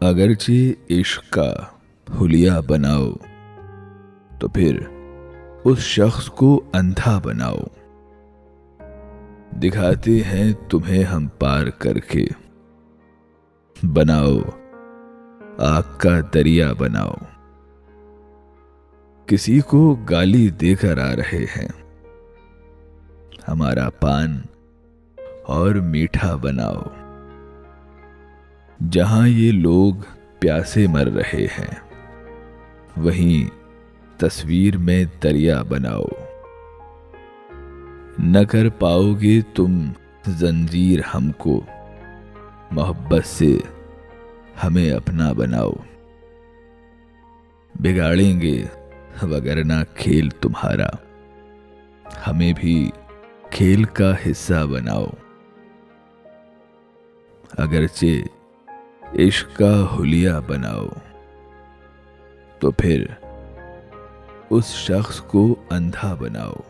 अगरचे इश्क का हुलिया बनाओ तो फिर उस शख्स को अंधा बनाओ। दिखाते हैं तुम्हें हम पार करके, बनाओ आग का दरिया बनाओ। किसी को गाली देकर आ रहे हैं, हमारा पान और मीठा बनाओ। जहां ये लोग प्यासे मर रहे हैं, वहीं तस्वीर में दरिया बनाओ। न कर पाओगे तुम जंजीर हमको, मोहब्बत से हमें अपना बनाओ। बिगाड़ेंगे वगरना खेल तुम्हारा, हमें भी खेल का हिस्सा बनाओ। अगरचे इश्क का हुलिया बनाओ तो फिर उस शख्स को अंधा बनाओ।